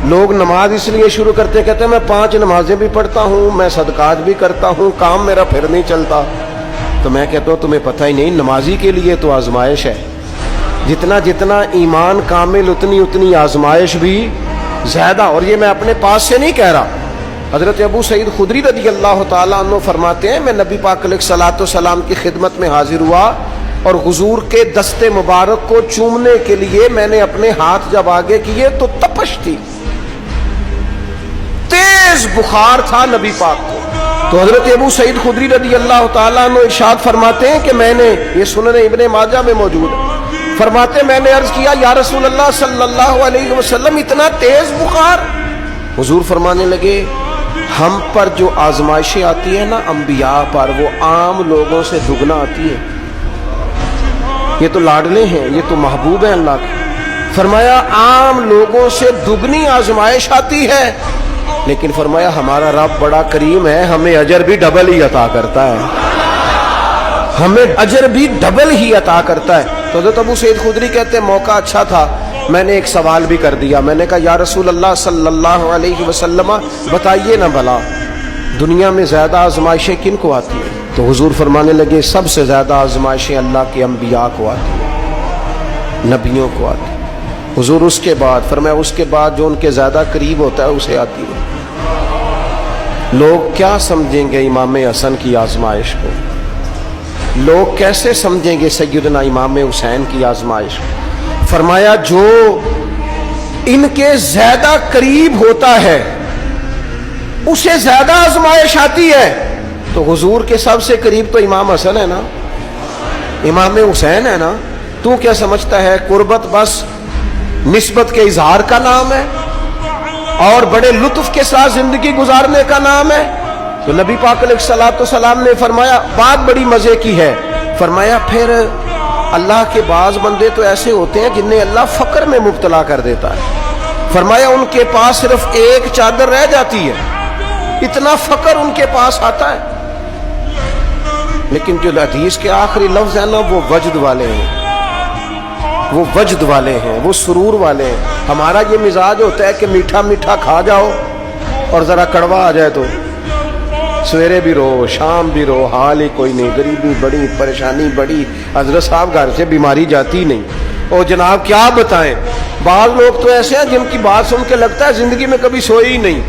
لوگ نماز اس لیے شروع کرتے کہتے ہیں میں 5 نمازیں بھی پڑھتا ہوں، میں صدقات بھی کرتا ہوں، کام میرا پھر نہیں چلتا. تو میں کہتا ہوں تمہیں پتہ ہی نہیں، نمازی کے لیے تو آزمائش ہے. جتنا جتنا ایمان کامل اتنی آزمائش بھی زیادہ. اور یہ میں اپنے پاس سے نہیں کہہ رہا. حضرت ابو سعید خدری رضی اللہ تعالیٰ عنہ فرماتے ہیں میں نبی پاک علیہ الصلوۃ والسلام کی خدمت میں حاضر ہوا اور حضور کے دست مبارک کو چومنے کے لیے میں نے اپنے ہاتھ جب آگے کیے تو تپش تھی، تیز بخار تھا نبی پاک کو. تو حضرت ابو سعید خدری رضی اللہ تعالیٰ عنہ ارشاد فرماتے ہیں کہ میں نے، یہ سنن ابن ماجہ میں موجود ہے، فرماتے میں نے عرض کیا یا رسول اللہ صلی اللہ علیہ وسلم اتنا تیز بخار؟ حضور فرمانے لگے ہم پر جو آزمائشیں آتی ہیں نا انبیاء پر، وہ عام لوگوں سے دگنا آتی ہے. یہ تو لاڈلے ہیں، یہ تو محبوب ہیں اللہ کے. فرمایا عام لوگوں سے دگنی آزمائش آتی ہے، لیکن فرمایا ہمارا رب بڑا کریم ہے، ہمیں اجر بھی ڈبل ہی عطا کرتا ہے، ہمیں اجر بھی ڈبل ہی عطا کرتا ہے. تو حضرت ابو سعید خدری کہتے ہیں موقع اچھا تھا، میں نے ایک سوال بھی کر دیا. میں نے کہا یا رسول اللہ صلی اللہ علیہ وسلم بتائیے نا بھلا دنیا میں زیادہ آزمائشیں کن کو آتی ہیں؟ تو حضور فرمانے لگے سب سے زیادہ آزمائشیں اللہ کے انبیاء کو آتی ہیں، نبیوں کو آتی ہیں. حضور اس کے بعد فرمایا اس کے بعد جو ان کے زیادہ قریب ہوتا ہے اسے آتی ہے. لوگ کیا سمجھیں گے امام حسن کی آزمائش کو؟ لوگ کیسے سمجھیں گے سیدنا امام حسین کی آزمائش کو؟ فرمایا جو ان کے زیادہ قریب ہوتا ہے اسے زیادہ آزمائش آتی ہے. تو حضور کے سب سے قریب تو امام حسن ہے نا، امام حسین ہے نا. تو کیا سمجھتا ہے قربت بس نسبت کے اظہار کا نام ہے اور بڑے لطف کے ساتھ زندگی گزارنے کا نام ہے؟ تو نبی پاک علیہ الصلوۃ والسلام نے فرمایا بات بڑی مزے کی ہے. فرمایا پھر اللہ کے بعض بندے تو ایسے ہوتے ہیں جنہیں اللہ فقر میں مبتلا کر دیتا ہے. فرمایا ان کے پاس صرف ایک چادر رہ جاتی ہے، اتنا فقر ان کے پاس آتا ہے. لیکن جو حدیث کے آخری لفظ ہیں نا وہ وجد والے ہیں، وہ وجد والے ہیں، وہ سرور والے ہیں. ہمارا یہ مزاج ہوتا ہے کہ میٹھا میٹھا کھا جاؤ اور ذرا کڑوا آ جائے تو سویرے بھی رو شام بھی رو، حال ہی کوئی نہیں، غریبی بڑی، پریشانی بڑی، حضرت صاحب گھر سے بیماری جاتی نہیں. اور جناب کیا بتائیں، بعض لوگ تو ایسے ہیں جن کی بات سن کے لگتا ہے زندگی میں کبھی سوئے ہی نہیں،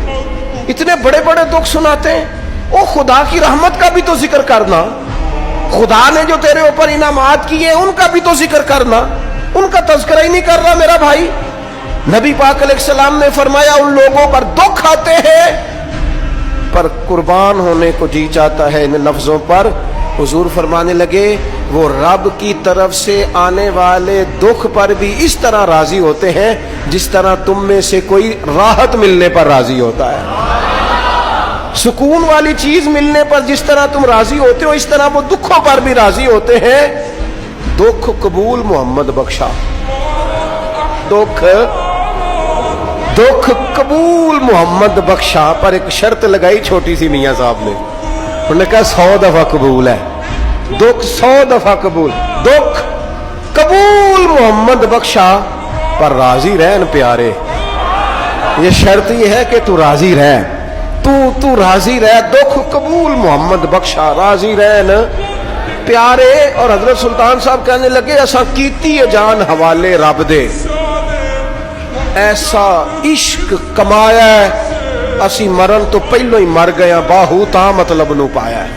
اتنے بڑے بڑے دکھ سناتے ہیں. او خدا کی رحمت کا بھی تو ذکر کرنا، خدا نے جو تیرے اوپر انعامات کیے ان کا بھی تو ذکر کرنا. ان کا تذکرہ ہی نہیں کر رہا میرا بھائی. نبی پاک علیہ السلام نے فرمایا ان لوگوں پر دکھ آتے ہیں پر قربان ہونے کو جی چاہتا ہے ان لفظوں پر. حضور فرمانے لگے وہ رب کی طرف سے آنے والے دکھ پر بھی اس طرح راضی ہوتے ہیں جس طرح تم میں سے کوئی راحت ملنے پر راضی ہوتا ہے. سکون والی چیز ملنے پر جس طرح تم راضی ہوتے ہو اس طرح وہ دکھوں پر بھی راضی ہوتے ہیں. دکھ قبول محمد بخشا، دکھ قبول محمد بخشا، پر ایک شرط لگائی چھوٹی سی میاں صاحب نے. انہوں نے کہا 100 دفعہ قبول ہے، دکھ 100 دفعہ قبول، دکھ قبول محمد بخشا پر راضی رہن پیارے. یہ شرط یہ ہے کہ تو راضی رہ، تو راضی رہ، دکھ قبول محمد بخشا، راضی رہن پیارے. اور حضرت سلطان صاحب کہنے لگے ایسا کیتی ہے جان حوالے رب دے، ایسا عشق کمایا ہے اسی مرن تو پہلو ہی مر گیا، باہو تا مطلب نو پایا ہے.